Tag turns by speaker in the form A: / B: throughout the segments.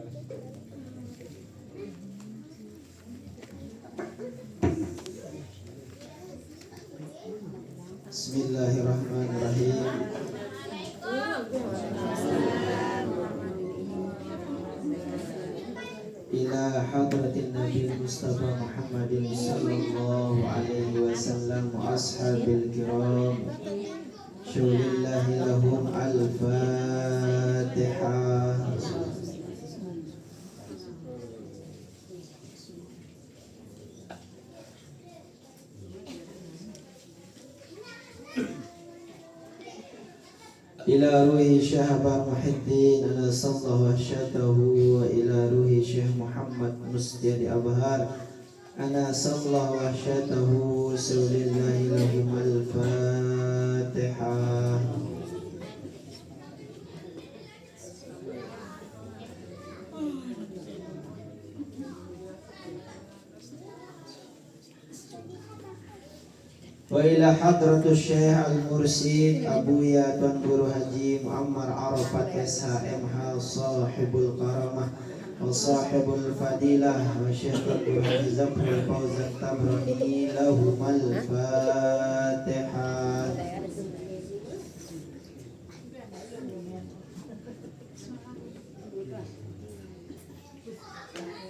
A: Bismillahirrahmanirrahim. Ila hadratin Nabi Mustafa Muhammadin sallallahu alaihi wasallam wa ashabil kiram. Syulillahi lahum al-Fatihah. Ila ruhi Syahaba Muhiddin anasallahu asyatahu wa ila ruhi Syekh Muhammad Musjadi Abhar anasallahu asyatahu sulillahi lahum al-Fatihah. Wa ila hadratus Syekh Al-Mursid Abuya Tuan Guru Haji Muammar Arafat SHMH sahibul karamah wa sahibul fadilah wa Syekh Guru Haji Zafrul Fauzan Tabrani lahumal Fatihah.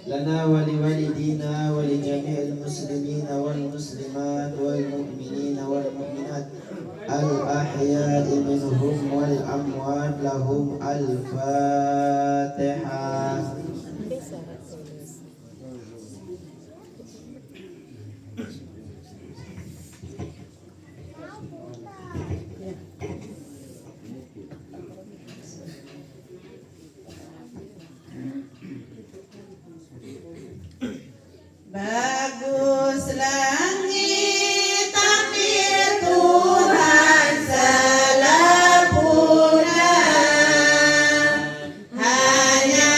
A: Lana wa liwalidina wa li jami'il muslimina wal muslimat wal mu'minina wal mu'minat al ahya'i minhum wal amwat lahum al Fatihah.
B: Bagus langit takdir Tuhan sempurna, hanya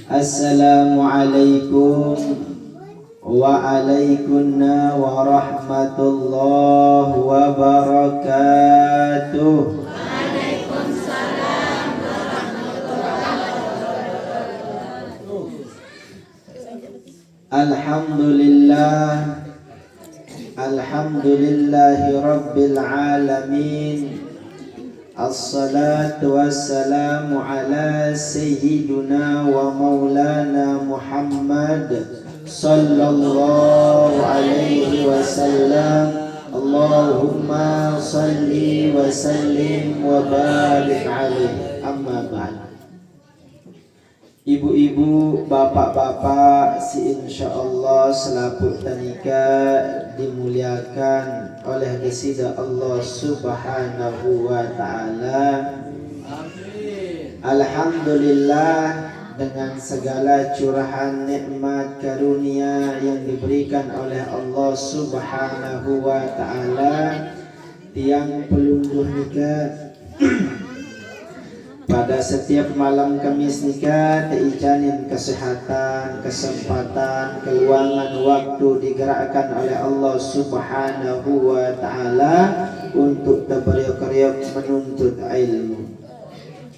A: Assalamualaikum waalaikumsalam warahmatullahi wabarakatuh. Alhamdulillah, alhamdulillahi rabbil alamin. Assalatu wassalamu ala sayyidina wa maulana Muhammad sallallahu alaihi wasallam. Allahumma salli wa sallim wa barik alaihi. Amma ba'd. Ibu-ibu, bapak-bapak, si insyaallah selaku tanika dimuliakan oleh Gesida Allah Subhanahu wa taala. Alhamdulillah, dengan segala curahan nikmat karunia yang diberikan oleh Allah Subhanahu wa taala, tiang pelungguh nikah pada setiap malam Kamis nikah teicanin kesehatan, kesempatan, keluangan waktu digerakkan oleh Allah Subhanahu wa taala untuk terberiok-riok menuntut ilmu.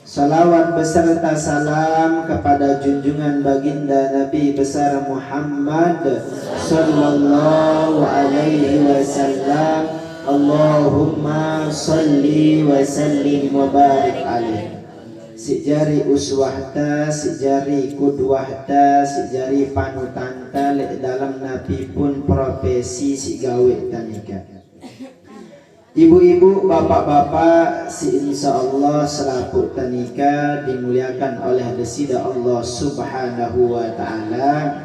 A: Salawat beserta salam kepada junjungan baginda Nabi besar Muhammad sallallahu alaihi wasallam. Allahumma salli wa sallim wa barik alaihi. Si jari uswahta, si jari kudwahta, si jari panutanta lek dalam nabi pun profesi si gawe tanika. Ibu-ibu, bapak-bapak, si insyaallah selaku tanika dimuliakan oleh Gesida Allah Subhanahu wa taala.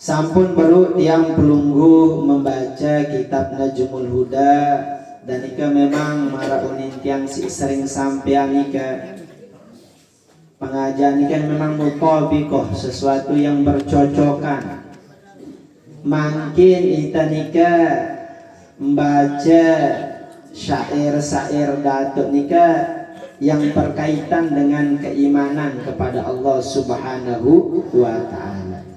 A: Sampun baru tiang pelungguh membaca kitab Najmul Huda. Dan ika memang mara unin tiang si sering sampean ika pengajian ika memang mutabikoh, sesuatu yang bercocokan. Makin ita nika membaca syair-syair datuk nika yang berkaitan dengan keimanan kepada Allah Subhanahu wa taala.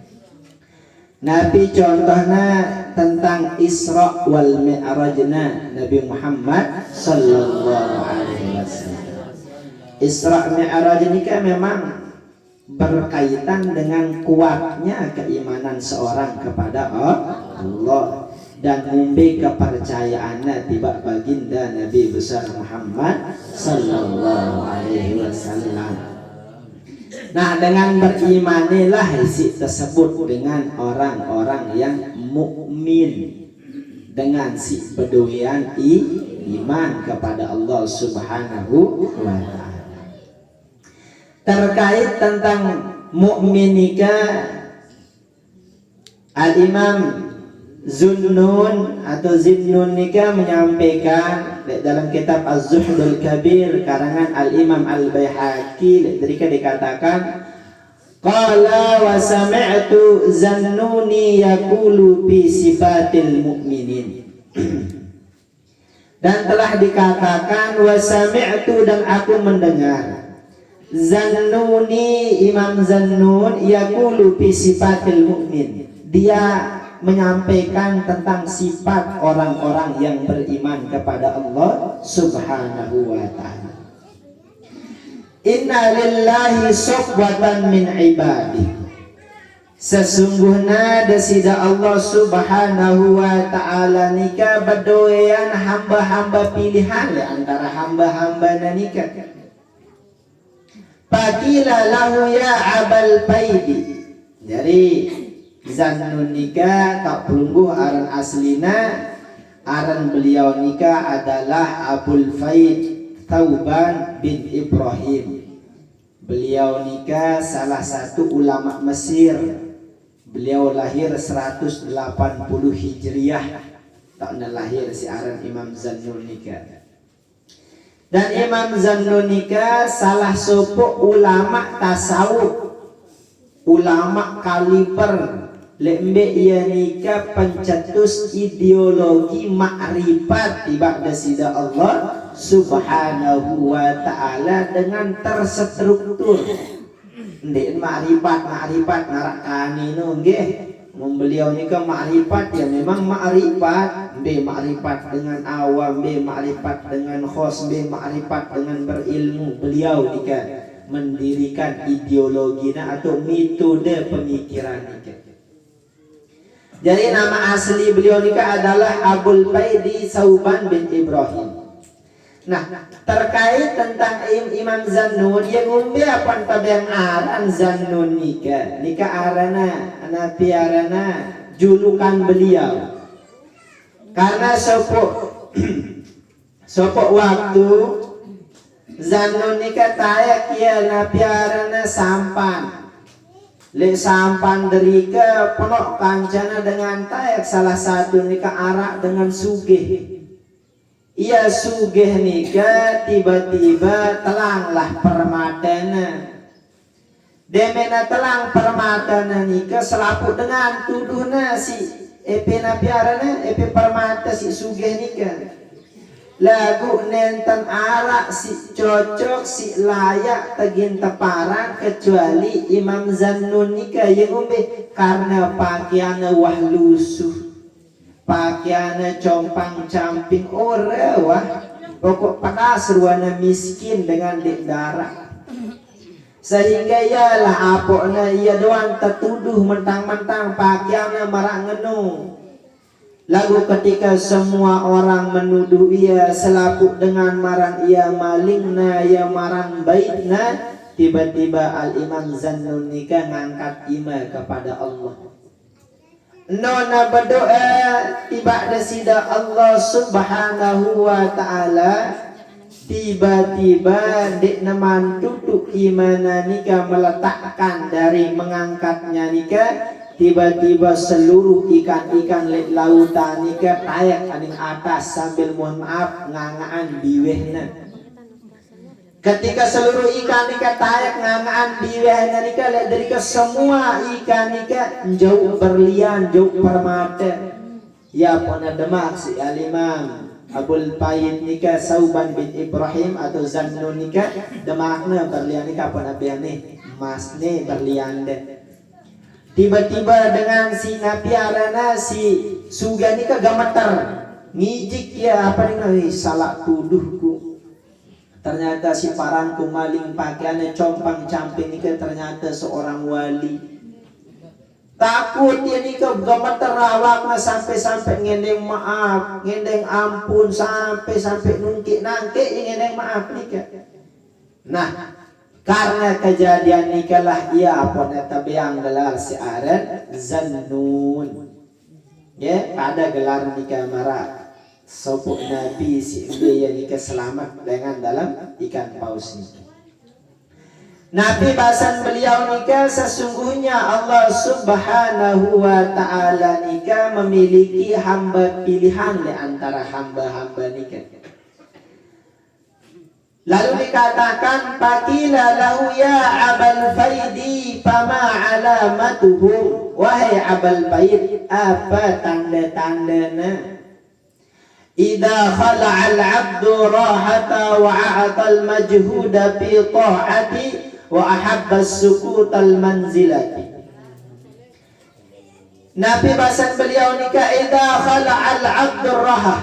A: Nabi contohnya tentang Isra wal Mi'rajna Nabi Muhammad sallallahu alaihi wasallam. Isra Mi'raj ini kan memang berkaitan dengan kuatnya keimanan seorang kepada Allah dan mumbi kepercayaannya tiba baginda Nabi besar Muhammad sallallahu alaihi wasallam. Nah, dengan berimanilah isi tersebut dengan orang-orang yang mukmin, dengan si bedoyan iman kepada Allah Subhanahu wa taala. Terkait tentang mukminika, Al-Imam Zunnun atau Zinnun nika menyampaikan dalam kitab Az-Zuhdul Kabir karangan Al-Imam Al-Baihaqi, mereka dikatakan qala wa sami'tu Zannuni yaqulu fi sifatil mu'minin. Dan telah dikatakan wa sami'tu, dan aku mendengar Zannuni, Imam Zannun yaqulu fi sifatil mu'min, dia menyampaikan tentang sifat orang-orang yang beriman kepada Allah Subhanahu wa ta'ala. Inna lillahi sofwatan min ibadi, sesungguhnya desida Allah Subhanahu wa ta'ala nika bedoyan hamba-hamba pilihan di antara hamba-hamba nika. Faqila lahu ya abal faidi, jadi Zannun nika tak pelungguh aran aslina, aran beliau nika adalah Abul Faid Thauban bin Ibrahim. Beliau nika salah satu ulama Mesir. Beliau lahir 180 Hijriah. Tak lahir si aran Imam Zannun nika. Dan Imam Zannun nika salah satu ulama tasawuf, ulama kaliber lembe ia nika pencetus ideologi makrifat tiba desida Allah Subhanahu wa ta'ala dengan terstruktur. Ndek ma'rifat narakani no nggih. Beliau ni ke ma'rifat ya memang ma'rifat, ma'rifat dengan awam, ma'rifat dengan khos, ma'rifat dengan berilmu. Beliau ni ke mendirikan ideologinya atau metode pemikiran ni ke. Jadi nama asli beliau ni ke adalah Abul Faidi Sauban bin Ibrahim. Nah, terkait tentang Imam Zannun yang umbi apa tabang aran Zannun nika arana napi arana julukan beliau. Karena sopok waktu Zannun nika tayak ya napi arana sampan. Le sampan derika ponok kancana dengan tayak salah satu nika arak dengan sugih. Ia sugih nika tiba-tiba telanglah permatana. Demena telang permatana nika selaput dengan tuduhna si epe napiarana epe permata si sugih nika. Lagu nenten arak si cocok si layak tegin teparan kecuali Imam Zannun nika yang umbe karena pakaiannya wah lusuh. Pakaiannya compang camping ora wah pokok panas ruana miskin dengan dek darah sehingga ialah apokna ia doang tertuduh mentang-mentang pakaiannya marak ngenung. Lalu ketika semua orang menuduh ia selaput dengan maran ia malingna ia maran baitna, tiba-tiba Al-Imam Zannun nika ngangkat ima kepada Allah. Nona berdoa tiba desida Allah Subhanahu wa taala tiba-tiba dek naman tutuk imana nika meletakkan dari mengangkatnya nika tiba-tiba seluruh ikan-ikan lautan nika tayak aning atas sambil mohon maaf ngangaan biwehna. Ketika seluruh ikan nika tayak ngangaan biwehna nika lihat dari ke semua ikan nika jauh berlian jauh permata. Ya pernah demak si Al-Imam Abul Faid nika Sauban bin Ibrahim atau Zannun nika demakna berlian nika pernah biane mas ne berlian deh. Tiba-tiba dengan si napiarana si suga nika gameter ngijik ya apa nih salah tuduhku. Ternyata si paranku maling pakaiannya compang camping nika ternyata seorang wali. Takut dia nika gameter awakna sampai ngendeng maaf, ngendeng ampun sampai nungkik nangkik ngendeng maaf nika. Nah, karena kejadian nikalah ia apa tabiang gelar si aran Zannun. Ya, ada gelar nikah marah. Sopuk Nabi si dia nikah selamat dengan dalam ikan paus ini. Nabi bahasan beliau nikah sesungguhnya Allah Subhanahu wa taala nikah memiliki hamba pilihan di antara hamba-hamba nikah. Lalu dikatakan pakila lahu ya Abul Faidi fama alamatuhu. Wahai Abul Faid, apa tanda-tandanya? Idza khala'a al-'abdu rahata wa 'ata al-majhuda fi ta'ati wa ahabba as-sukut al-manzilati. Nabi bahasan beliau nikah idza khala'a al-'abdu rahah.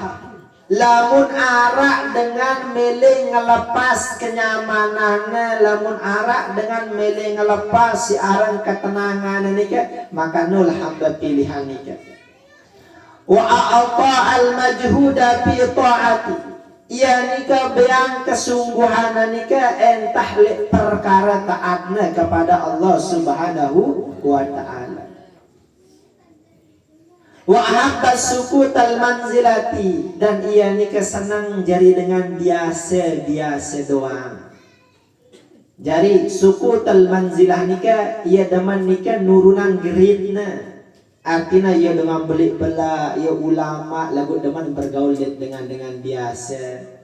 A: Lamun arak dengan milih ngelepas kenyamanannya, lamun arak dengan milih ngelepas si arang ketenangan nikah, maka nul hamba pilihan nikah. Wa a'ta al-majhuda fi ta'ati. Ia nikah beang kesungguhan nikah entah perkara taatnya kepada Allah Subhanahu wa taala. Wa ahabba sukut al-manzilati, dan ia nikah senang jari dengan biasa doang. Jari sukut al-manzilah nikah ia demen nikah nurunan geritna. Artinya ia dengan belik bela, ia ulama lagu demen bergaul dengan biasa.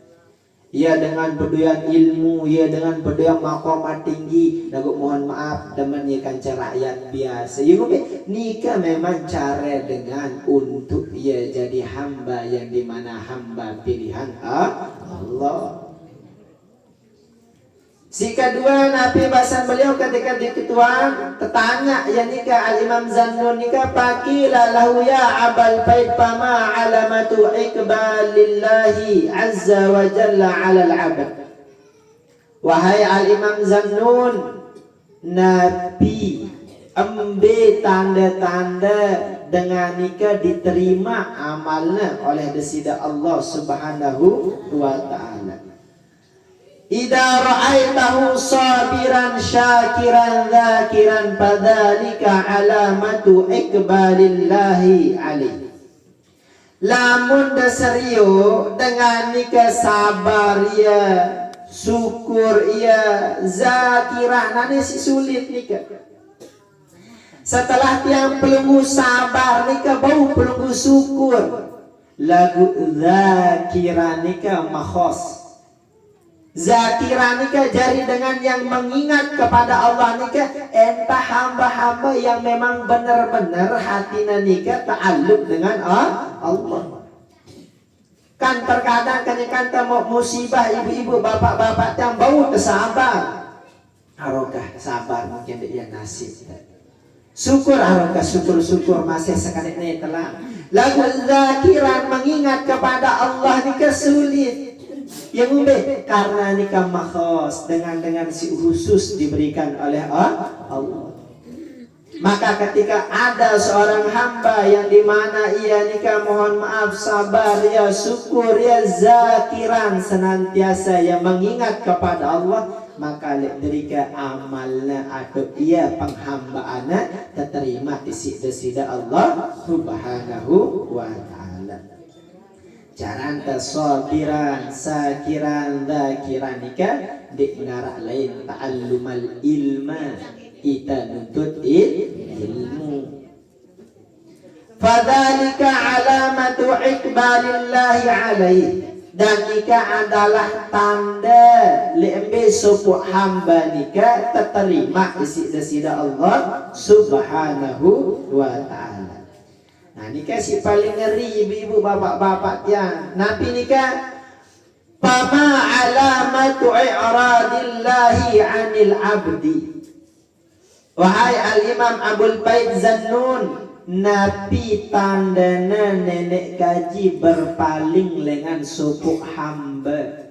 A: Ia dengan berdoyan ilmu, ia dengan berdoyan maqamat tinggi, lagu mohon maaf demen ia kanca rakyat biasa. Ia nikah memang cara dengan untuk ia jadi hamba yang dimana hamba pilihan Allah. Si kedua Nabi bahasan beliau ketika diketuaan tertanya ya nikah al-Imam Zannun nikah pakila lahu ya abal bait fama alamatu iqbalillahi azza wa jalla ala al-abad. Wahai al-Imam Zannun, Nabi ambil tanda-tanda dengan nikah diterima amalnya oleh desida Allah subhanahu wa ta'ala. Idza ra'aitahu sabiran syakiran dzakiran fadzalika alamatu iqbalillahi alaihi. Lamun dasariyo dengan nikah sabar ya, syukur ya, zakirah nane si sulit nikah. Setelah tiang pelunggu sabar nikah bau pelunggu syukur. Lagu zakirah nikah makhos. Zakirah nikah jari dengan yang mengingat kepada Allah nikah entah hamba-hamba yang memang benar-benar hatinya nikah ta'alluq dengan Allah. Kan terkadang kan mau musibah ibu-ibu bapak-bapak yang bau tersabar. Harokah sabar mungkin dia nasib. Syukur harokah syukur masih sekali ini telah. Lagu zakiran mengingat kepada Allah nikah sulit. Yang umbe karena nikah makhos dengan si khusus diberikan oleh Allah. Maka ketika ada seorang hamba yang dimana ia nikah mohon maaf sabar ya syukur ya zakiran senantiasa yang mengingat kepada Allah, maka derika amalnya atau ia penghambaannya terterima desida Allah subhanahu wa ta'ala. Caranta sabiran sakiran dzakiran nikah di menara lain ta'allumal ilma kita nuntut ilmu. Fadzalika alamatu iqbalillahi alaihi, dan nikah adalah tanda lembe sopo hamba nikah terterima desida Allah subhanahu wa ta'ala. Nah nikah si paling ngeri ibu-ibu bapak-bapak yang Nabi nikah fama alamatu i'radillahi anil abdi. Wahai al-Imam Abul Bait Zannun, Nabi tandana nenek kaji berpaling dengan suku hamba.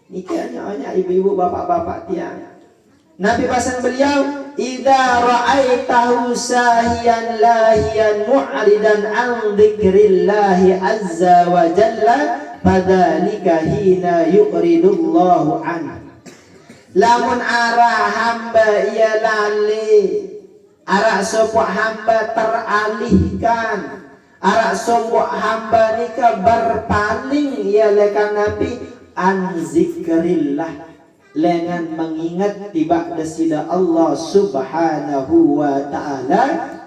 A: Nikahnya ibu-ibu bapak-bapak tiang. Nabi pesan beliau, idza ra'aitahu sahiyan lahiyan mu'ridan an dzikrillahi azza wa jalla fadzalika hina yu'ridullahu anhu. Lamun arah hamba ia lali, arah sopok hamba teralihkan, arah sopok hamba nikah berpaling ia lekan Nabi an zikrillah, dengan mengingat tiba desida Allah subhanahu wa ta'ala,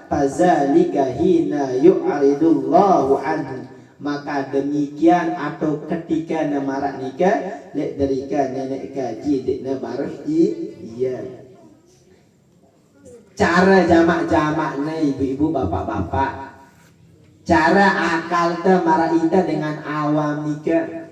A: fazalika hina yu'ridullahu anhu, maka demikian atau ketika namarak nikah lek derika nenek kaji dek namarah iya. Cara jamak-jamaknya ibu-ibu bapak-bapak, cara akal te maraita dengan awam nikah.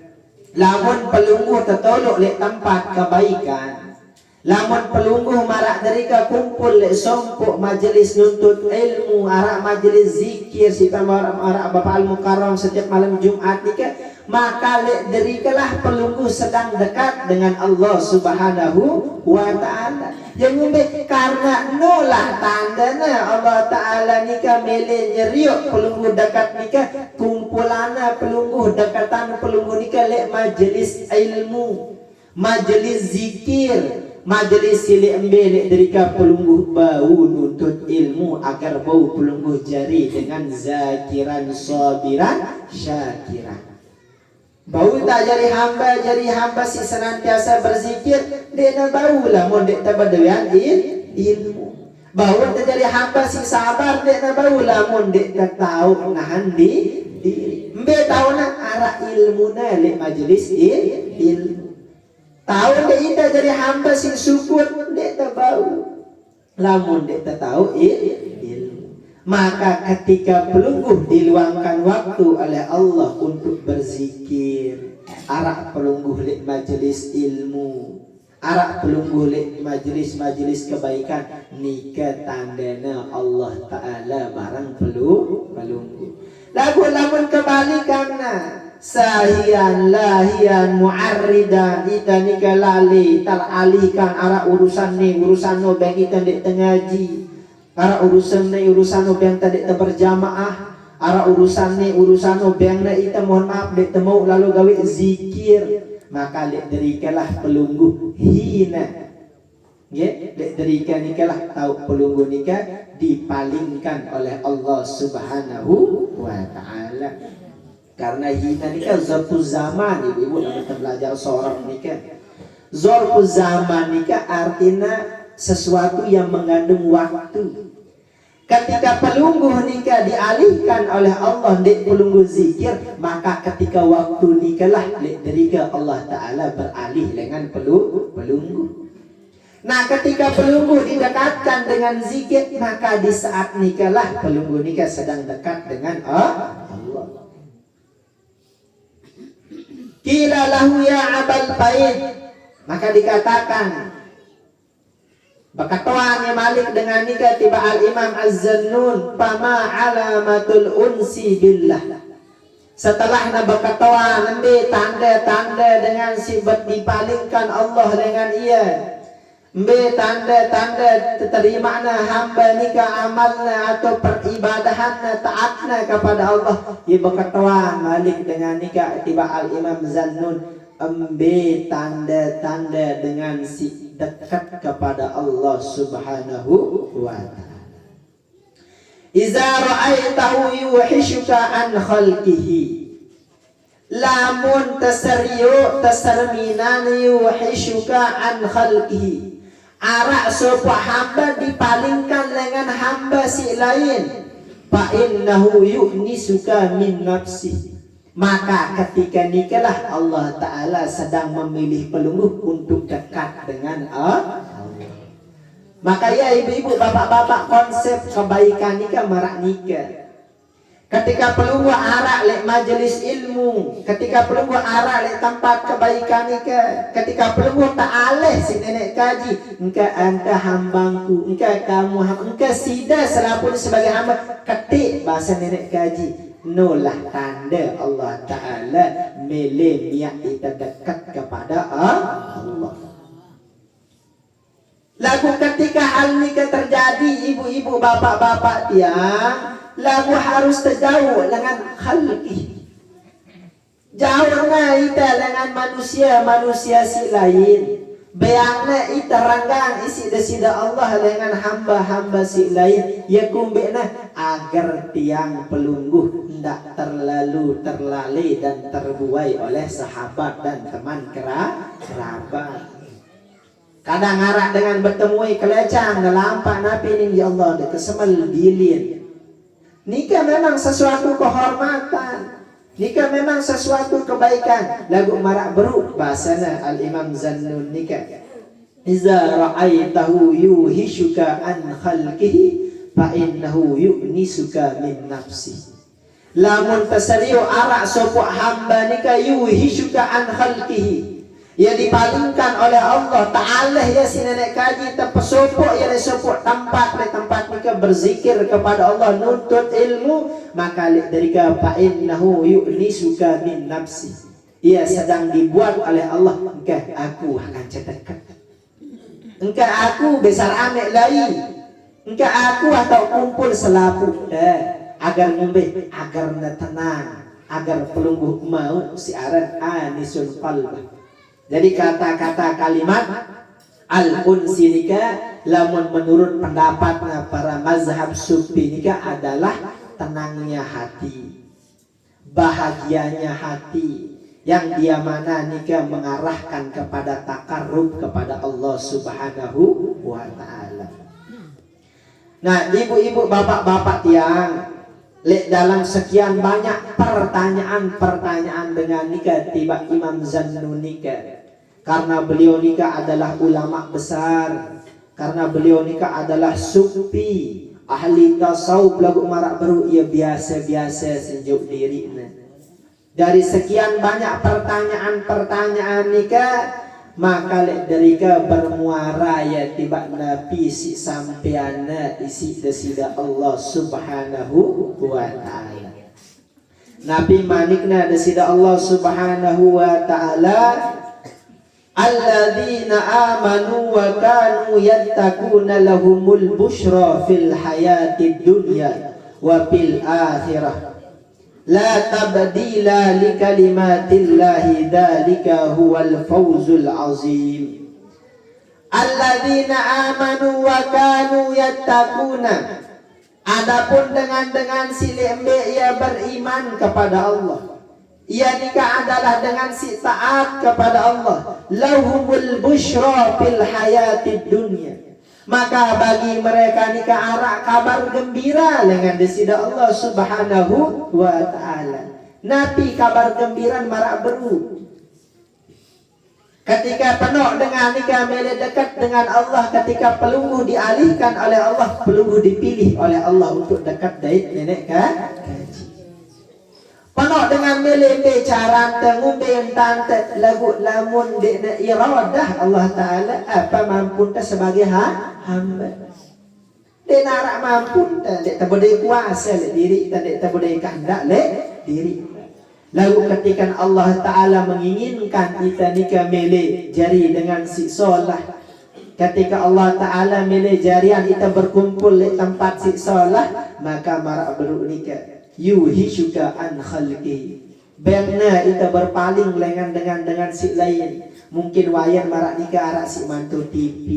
A: Lamun pelungguh tertolok lek tempat kebaikan, lamun pelungguh marak derika kumpul lek sompok majelis nuntut ilmu, arak majelis zikir sita arak Bapak Al-Mukarram setiap malam Jumat nikah, maka lek derikalah pelungguh sedang dekat dengan Allah subhanahu wa ta'ala. Yang umbe karena nolah tandana Allah ta'ala nikah mele nyeriuk pelungguh dekat nikah, kumpulana pelungguh dekatan pelungguh nikah lek majelis ilmu, majelis zikir, majelis silih embelek derika pelungguh bau nuntut ilmu agar bau pelungguh jari dengan zakiran sabiran syakiran. Bau tak jari hamba si senantiasa berzikir, dia bau lah mun dek tabadean ilmu. Bau tak jari hamba si sabar, dia bau lah mun dek tahu nahan diri. Mbe tahu nak arah ilmu na lek majelis ilmu. Tahu dek ita jadi hamba si syukur, dek bau. Lamun dek tahu ilmu. Maka ketika pelungguh diluangkan waktu oleh Allah untuk berzikir, arak pelungguh lek majelis ilmu, arak pelungguh lek majlis-majlis kebaikan nikah tandana Allah Ta'ala barang pelungguh. Lagu lamun kebalikanna sahian lahian muarridan ita nikah lali teralihkan arak urusan no bang ita dek tengaji, arak urusan no bang tadi berjamaah, arak urusan no bang na ita mohon maaf dek temu lalu gawe zikir, maka lek derikalah pelungguh hina. Ya, lek derika nikalah tahu pelungguh nikah dipalingkan oleh Allah Subhanahu wa Ta'ala. Karena hina nikah zarfu zaman, ibu-ibu dapat belajar seorang nikah. Zarfu zaman nikah artinya sesuatu yang mengandung waktu. Ketika pelungguh nikah dialihkan oleh Allah dek pelungguh zikir, maka ketika waktu nikahlah dek derika Allah Ta'ala beralih dengan pelungguh. Nah, ketika pelungguh didekatkan dengan zikir, maka di saat nikahlah pelungguh nikah sedang dekat dengan Allah. Qila lahu ya abal bait, maka dikatakan berkatuan Malik dengan nikah tiba al-Imam Az-Zannun, fama alamatul unsi billah. Setelah berkatuan nanti tanda-tanda dengan sifat dipalingkan Allah dengan ia. Mbe tanda-tanda terimana hamba nikah amalna atau peribadahanna taatna kepada Allah. Ia berkatuan Malik dengan nikah tiba al-Imam Zannun, mbe tanda-tanda dengan si dekat kepada Allah Subhanahu wa Ta'ala. Iza ra'aitahu yuhishuka an khalqihi, lamun tasarminan yuhishuka an khalqihi, arak sopa hamba dipalingkan dengan hamba si lain, fa innahu yu'nisuka min nafsi, maka ketika nikahlah Allah Ta'ala sedang memilih pelungguh untuk dekat dengan Allah. Maka ya ibu-ibu, bapak-bapak, konsep kebaikan nikah marak nikah. Ketika pelungguh arak lek majelis ilmu, ketika pelungguh arak lek tempat kebaikan nikah, ketika pelungguh ta'aleh si nenek kaji, engkau anta hambangku, engkau kamu engkau sida selapun sebagai hamba, ketik bahasa nenek kaji, nolah tanda Allah Ta'ala milih niat kita dekat kepada Allah. Lagu ketika hal nikah terjadi, ibu-ibu, bapak-bapak tiang, lagu harus terjauh dengan khalqi. Jauhnya ita dengan manusia si lain. Bayangna ita ranggang isi desida Allah dengan hamba-hamba si lain. Ya kumbena agar tiang pelungguh tidak terlalu terlalai dan terbuai oleh sahabat dan teman kerabat. Kadang ngarak dengan bertemui kelecang gelampak napi ini ya Allah kesemel dilin. Nikah memang sesuatu kehormatan, nikah memang sesuatu kebaikan. Lagu marak beruk bahasana al-Imam Zannun nikah. Iza ra'aitahu yuhishuka an khalqihi fa innahu yu'nisuka min nafsi. Lamun tasariu arak sopok hamba nikah yuhishuka an khalqihi, ia dipalingkan oleh Allah Ta'ala ya si nenek kaji terpesopok ya disopok tempat nikah berzikir kepada Allah nuntut ilmu, maka dari fa'innahu yu'nisuka min nafsi, ia sedang dibuat oleh Allah, engkau aku akan cedekat, engkau aku besar amek lain, engkau aku atau kumpul selapu agar ngombe agar tenang, agar pelungguh mau si aran anisul qalbah. Jadi kata-kata kalimat al-unsi nikah, lamun menurut pendapatnya para mazhab sufi nikah adalah tenangnya hati, bahagianya hati, yang dia mana nikah mengarahkan kepada takarrub kepada Allah Subhanahu wa Ta'ala. Nah, ibu-ibu, bapak-bapak tiang, dalam sekian banyak pertanyaan dengan nikah tiba Imam Zannun nikah. Karena beliau nikah adalah ulama besar, karena beliau nikah adalah sufi, ahli tasawuf, lagu marak baru ia biasa-biasa sejuk diri. Dari sekian banyak pertanyaan nikah, maka lek derika bermuara ya tiba nabi si sampeana isi desida Allah subhanahu wa ta'ala. Nabi manikna desida Allah subhanahu wa ta'ala, alladzina amanu wa kanu yattaquna lahumul busyra fil hayatid dunya wa fil akhirah la tabdila li kalimatillahi dzalika huwal fawzul azim. Alladzina amanu wa kanu yattaquna, adapun dengan si lembe ia beriman kepada Allah, ia nikah adalah dengan si taat kepada Allah, lahumul busyra fil hayatid dunya, maka bagi mereka nikah arak kabar gembira dengan desida Allah subhanahu wa ta'ala. Nabi kabar gembira marak beru ketika penuh dengan nikah mele dekat dengan Allah, ketika pelunggu dialihkan oleh Allah, pelunggu dipilih oleh Allah untuk dekat dari nenek kaji. Penuh dengan melembe cara ngumbe tante lagu lamun dina iradah Allah Ta'ala apa mampu sebagai hamba. Dia narak mampu dia tak boleh kuasa diri, dia tak boleh kehendak diri. Lalu ketika Allah Ta'ala menginginkan kita nikah mele jari dengan si solah, ketika Allah Ta'ala mele jarian kita berkumpul di tempat si solah, maka marak beruk nikah yuhishuka an khalqi, benar kita berpaling dengan si lain. Mungkin wayan marak nikah arak si mantu TV,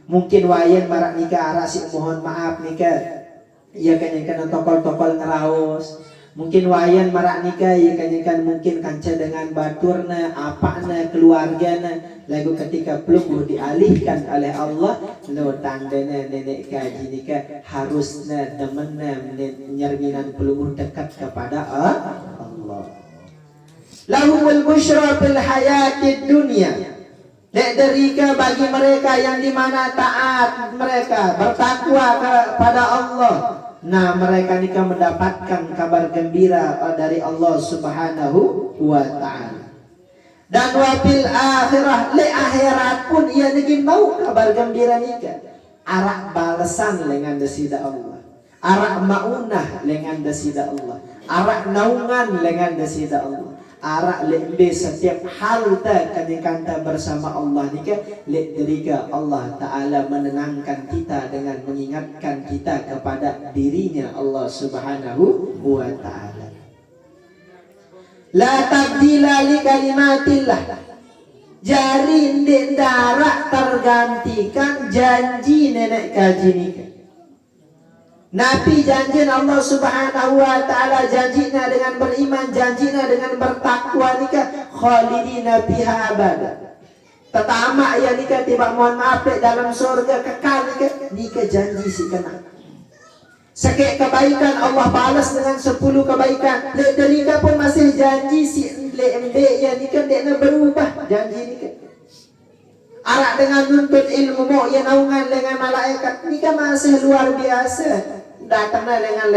A: mungkin wayan marak nikah arak si mohon maaf nikah ia kan tokol-tokol ngeraos. Mungkin wayan marak nikah ia kan mungkin kanca dengan baturna apana keluargana. Lagu ketika pelunggu dialihkan oleh Allah, lo tandana nenek kaji nikah harusnya demenna nyerminan pelunggu dekat kepada Allah. Lahumul busyra fil hayatid dunya, dek derika bagi mereka yang dimana taat mereka bertakwa kepada Allah. Nah mereka nikah mendapatkan kabar gembira dari Allah subhanahu wa ta'ala. Dan wafil akhirah, le akhirat pun ia ingin mau kabar gembira nikah. Arak balasan dengan desida Allah, arak maunah dengan desida Allah, arak naungan dengan desida Allah, arak lebih setiap hal kanta bersama Allah nikah. Lek derika Allah Ta'ala menenangkan kita dengan mengingatkan kita kepada dirinya Allah subhanahu wa ta'ala. La tabdila li kalimatillah, jari ndek darak tergantikan janji nenek kaji nikah. Nabi janji Allah subhanahu wa ta'ala, janjinya dengan beriman, janjinya dengan bertakwa nikah khalidina fiha abada. Tetama ya nikah tiba mohon maaf dalam surga kekal nikah janji si kena. Sekek kebaikan Allah balas dengan 10 kebaikan. Lek derika pun masih janji si lembe ya nikah dia berubah janji nikah. Arak dengan nuntut ilmu mau ya naungan dengan malaikat nikah masih luar biasa. Datanglah dengan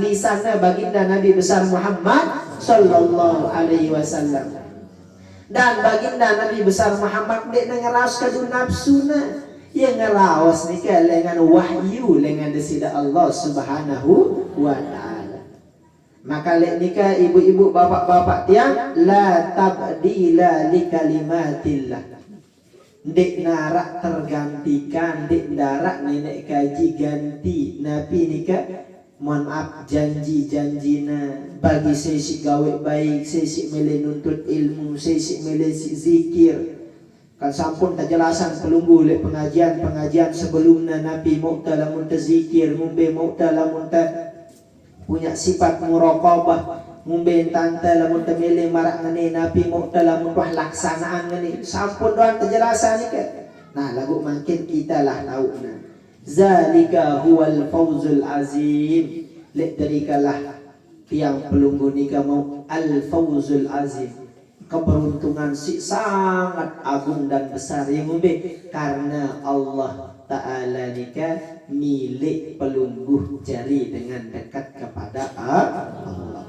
A: lisannya baginda Nabi besar Muhammad sallallahu alaihi wasallam. Dan baginda Nabi besar Muhammad dia ngeraus kadu nafsuna. Ia ngerawas nikah dengan wahyu dengan desida Allah subhanahu wa ta'ala. Maka lek nikah ibu-ibu bapak-bapak tiang, la tabdila li kalimatillah, dek narak tergantikan, dek narak nenek kaji ganti Nabi nikah mohon maaf janji-janjina bagi sesi gawe baik, sesi mele nuntut ilmu, sesi mele zikir. Kan sampun kejelasan pelunggu lek pengajian sebelumnya Nabi mu'ta lamun zikir, ngumbe mu'ta lamun punya sifat muraqabah, ngumbe tante lamun mele marak ngene Nabi mu'ta lamun laksanaan ngene sampun doan kejelasan ni. Nah lagu makin kita lah tahu nah. Zalika huwal fawzul azim, lek derikalah tiang pelunggu nikah mau al fawzul azim, keberuntungan si sangat agung dan besar yang ngumbe karena Allah Ta'ala nikah milik pelungguh jari dengan dekat kepada Allah.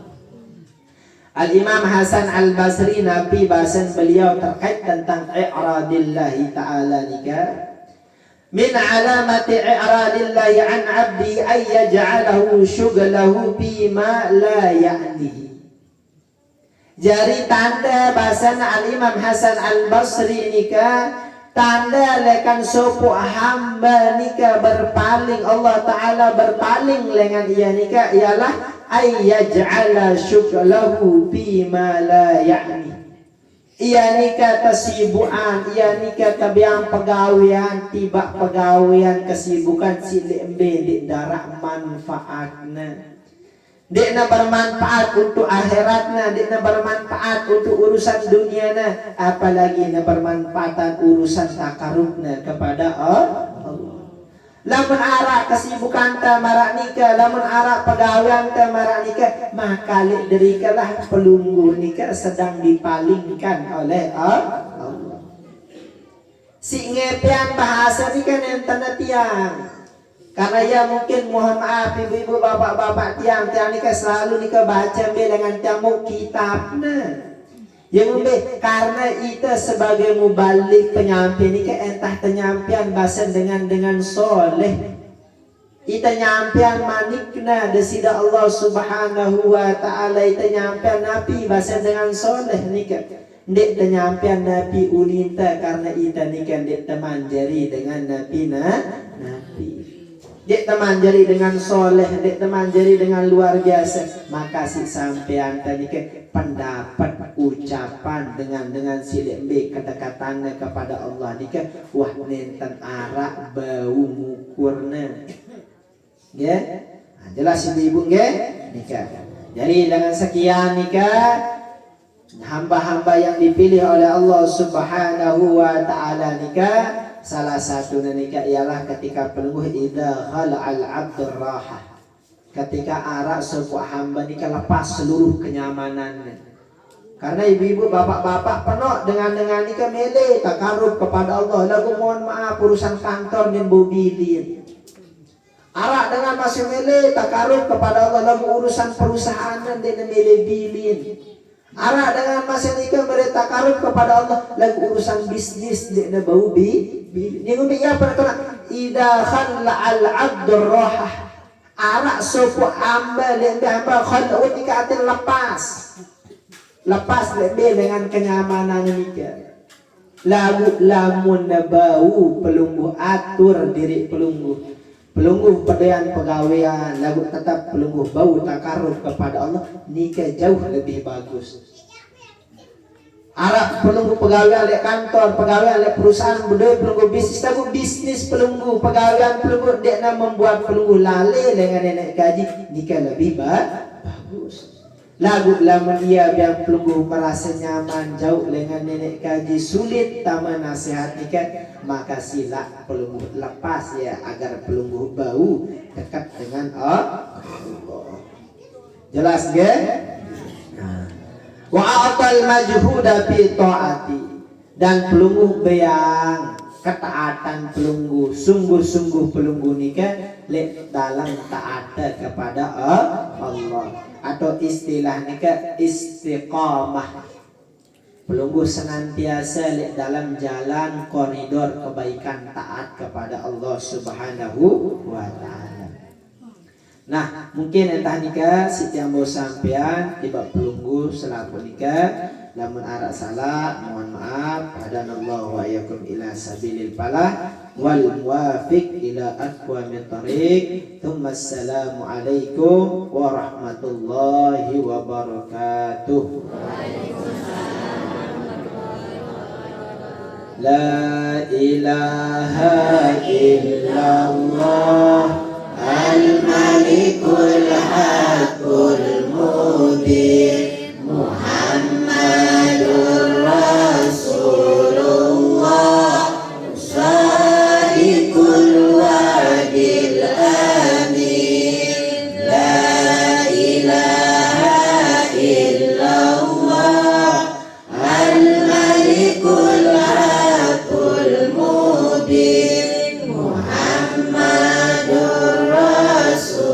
A: Al-Imam Hasan Al-Basri, Nabi bahasan beliau terkait tentang i'radillahi ta'ala nikah. Min alamati i'radillahi an abdi ay yaj'alahu syuglahu bima la ya'nihi. Jadi tanda bahasan Al-Imam Hasan Al-Basri nikah, tanda lekan sopo hamba nikah berpaling, Allah Ta'ala berpaling dengan ia nikah ialah ayyaj'ala syuglahu bima la ya'ni. Ia nikah kesibukan, ia nikah tabiang pegawaian, tiba pegawaian kesibukan silik di darah manfaatna. Dekna bermanfaat untuk akhiratna, dekna bermanfaat untuk urusan duniana, apalagi na bermanfaatan urusan takarubna kepada Allah. Lamun arak kesibukan ta marak nikah, lamun arak pegawaian ta marak nikah, maka derikalah pelunggu nikah sedang dipalingkan oleh Allah. Si ngepian bahasa nikah yang tanda tiang. Karena ya mungkin mohon maaf ibu-ibu bapak-bapak tiang nikah selalu nikah baca dengan tiang kitabna. Yang karena kita sebagai mubalik penyampai ni entah penyampaian bahasa dengan soleh. Kita nyampian manikna desida Allah Subhanahu wa taala, kita nyampian Nabi bahasa dengan soleh nikah. Dek penyampaian Nabi uninta karena kita nikah dek teman jari dengan Nabi. Dek teman jari dengan soleh, dek teman jari dengan luar biasa. Maka si sampean tadi ke pendapat ucapan dengan silembe kedekatannya kepada Allah nikah wah nenten arak bau mukurna. Ya, nah, jelas ibu-ibu nikah. Jadi dengan sekian nikah hamba-hamba yang dipilih oleh Allah Subhanahu wa taala nikah. Salah satu nikah ialah ketika pelungguh idza khala'al abdur rahah. Ketika arak sebuah hamba nikah lepas seluruh kenyamanannya. Karena ibu-ibu bapak-bapak penuh dengan nikah mele takarub kepada Allah. Lagu mohon maaf urusan kantor dan bobilin. Arak dengan masih mele takarub kepada Allah. Lagu urusan perusahaan dan mele bilin. Arak dengan masih nikah mereka takarub kepada Allah. Lagu urusan bisnis dan bau bilin. Ini ngomongnya apa nak? Idza khala'al abdur rahah. Arak sopo hamba khala'u nikah atin lepas lebih dengan kenyamanan nikah. Lamun bau pelungguh atur diri pelungguh pedayaan pegawaian lagu tetap pelungguh bau takarub kepada Allah nikah jauh lebih bagus. Arab pelunggu pegawaian oleh kantor, pegawaian oleh perusahaan, budaya pelunggu bisnis, tapi bisnis pelunggu, pegawaian pelunggu, dia nak membuat pelunggu lale dengan nenek gaji, nikah lebih bagus. Lagu lama dia yang pelunggu merasa nyaman jauh dengan nenek gaji sulit taman nasihat nikah, maka sila pelunggu lepas ya agar pelunggu bau dekat dengan Allah. Jelas ke? Wa atal majhuda fi taati, dan pelungguh beang ketaatan pelungguh sungguh-sungguh pelungguh nikah le dalam taat kepada Allah, atau istilah nikah istiqamah. Pelungguh senantiasa le dalam jalan koridor kebaikan taat kepada Allah Subhanahu wa taala. Nah, mungkin entah nikah setiap mau sampean tiba pelunggu selaku nikah, lamun arak salah mohon maaf. Hadanallahu wa iyyakum ila sabilil falah wal muwafiq ila aqwamit thariq. Tsumma assalamu alaikum warahmatullahi wabarakatuh. La ilaha illallah Al-Malikul Haqqul Mubin Muhammadur Rasulullah Sadiqul Wadil Amin. La ilaha illallah Al-Malikul Haqqul Mubin Muhammadur Rasulullah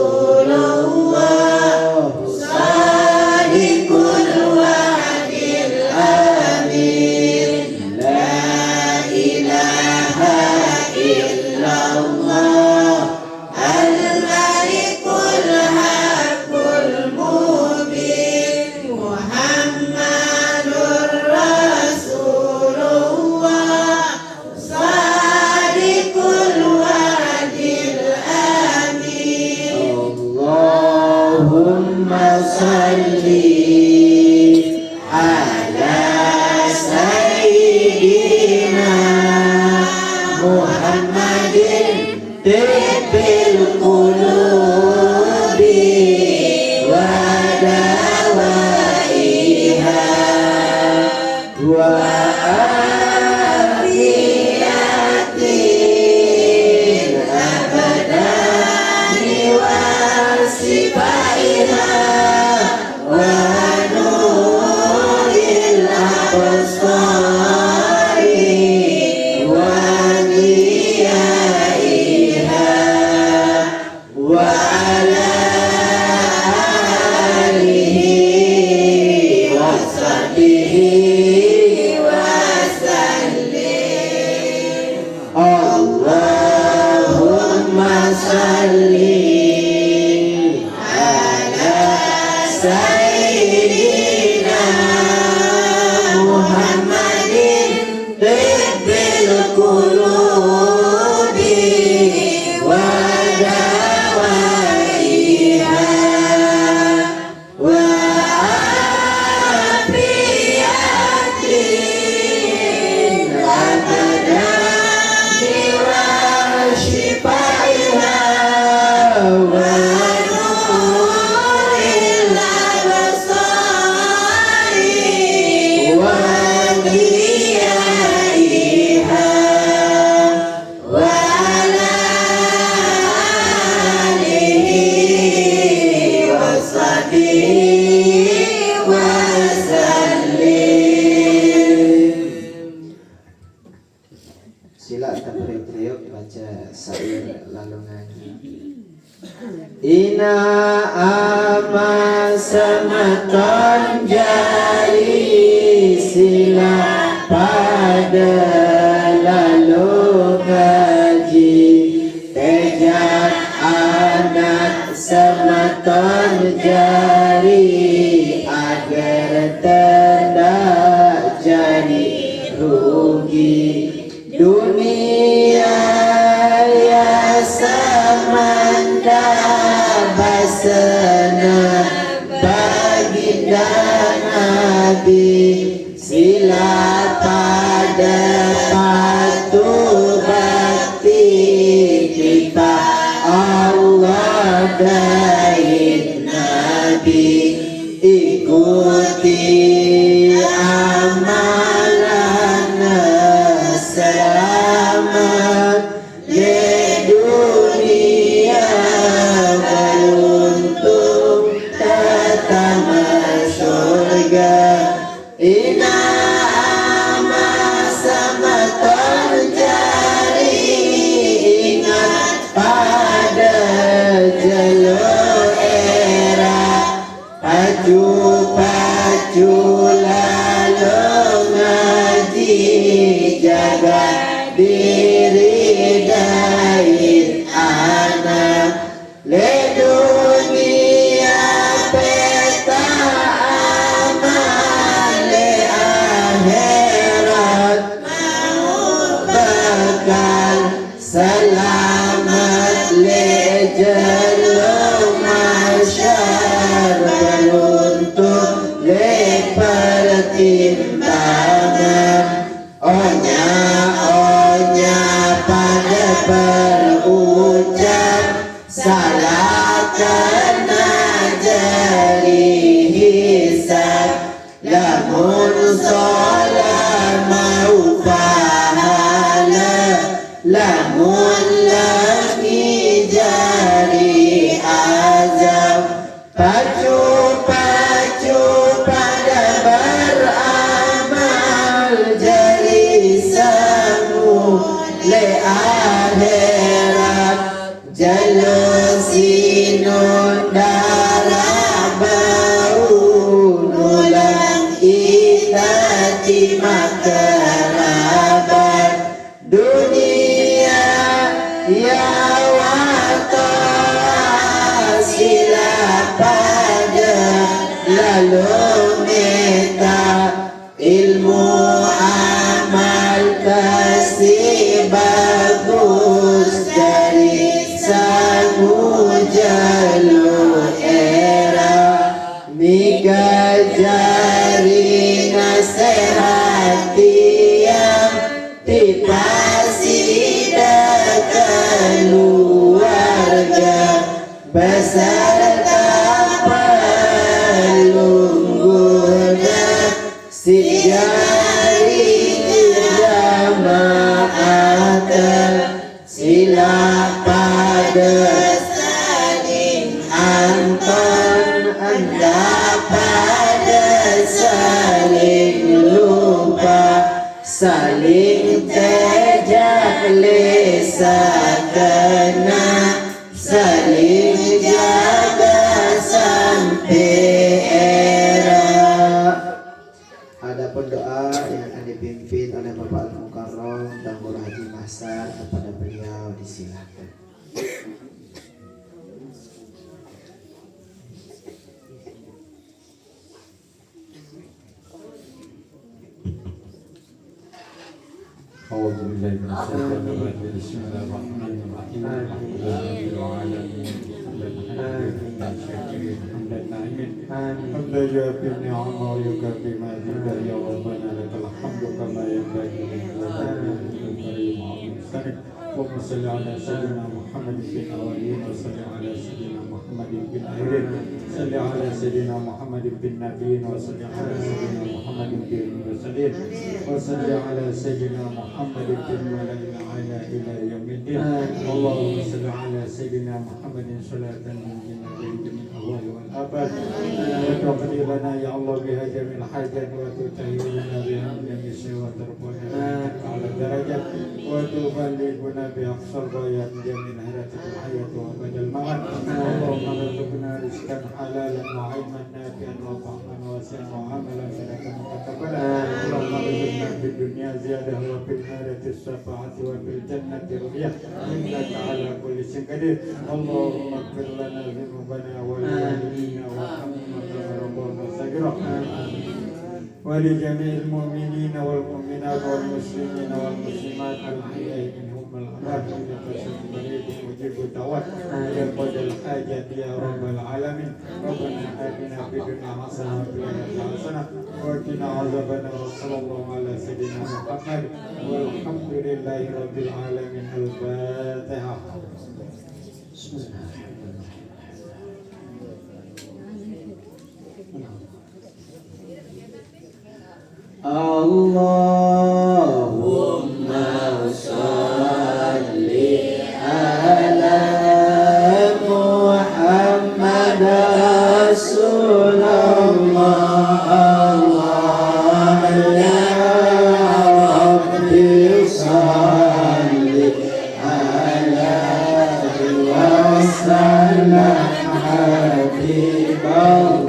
A: Sayyidina Muhammadin tibbil qulubi wa dawaiha wa afiyatin abadani wa sifaiha wa nuril absari wa diyaiha wa ala alihi wa sahbihi wa sallim. Allahumma salli ala Sayyidina Muhammadin tibbil qulubi wa dawaiha wa afiyatin abadani wa shifaiha wa nuril absari wa diyaiha wa ala alihi wa sahbihi wa sallim. Sila kita teriak baca syair lalu ngaji. Ina ama samaton jari sila pada lalu ngaji tejak anak samaton jari agar tidak jadi rugi dunia ya samanda basana baginda Nabi sila pada patuh bakti kita Allah dan Nabi ikuti amalan selamat di dunia beruntung pertama surga. Ina ama sama terjadi ingat pada jalur era pacu-pacu lalu ngaji jaga diri dari anak le dunia peta amal le akhirat mau bakal selamat le jalur masyar beruntung le pertimbangan onya pada berucap salah kena jadi hisab lamun sholat mau pahala lamun lagi jadi azab pacu-pacu pada beramal jadi semu le akhirat jalur sinun darah bau nulang itati makarabat dunia ya wata sila pada lalu meta ilmu amal kasih bagus dari sangu jalur era miga jari nasihati Dipasida keluarga beserta pelunggunya si jari jamaah sila pada saling anton anda pada saling lupa saling tejak lesa kena saling jaga sampai era. Adapun doa yang akan dipimpin oleh Bapak Al-Mukarram dan Guru Haji Mahsan, kepada beliau disilakan.
C: أعوذ بالله من الشيطان الرجيم بسم الله الرحمن الرحيم الحمد لله رب العالمين حمدا حميدا شاكرين حمدا نعيما حمدا يوافي النعم ويكافئ مزيدا يا ربنا لك الحمد كما ينبغي لجلال وجهك الكريم وعظيم شأنك اللهم صل على سيدنا محمد في الأولين وصل على سيدنا محمد في الآخرين صل على سيدنا محمد في النبيين وصل على سيدنا محمد في المرسلين وصل على سيدنا محمد في الملأ الأعلى إلى يوم الدين اللهم صل على سيدنا محمد صلاة تنجينا بها من الأهوال والآفات وتقضي لنا يا الله بها جميع الحاجات وتطهرنا بها من النساء وترفعنا على الدرجات وتبلغنا بأقصى الغايات جميع هداية الحياة وأبد الممات اللهم ارزقنا رزقا حلالا وعلما نافعا وطعما واسعا وعملا صالحا متقبلا اللهم ارزقنا في الدنيا زيادة وفي الآخرة الشفاعة وفي الجنة رؤيا إنك على كل شيء قدير اللهم اغفر لنا ذنوبنا ولوالدينا وارحمنا كما ربنا صغيرا ولجميع المؤمنين والمؤمنات والمسلمين والمسلمات الأحياء منهم والأموات إنك سميع قريب مجيب الدعوات يا قضى الحاجات يا رب العالمين ربنا آتنا في الدنيا حسنة وفي الآخرة حسنة وقنا عذاب النار وصلى الله على سيدنا محمد والحمد لله رب العالمين. الفاتحة.
A: بسم الله. Allahumma sholli ala Muhammad Rasulullah. Allah ya Rabbi sholli ala wa sallam Habibullah.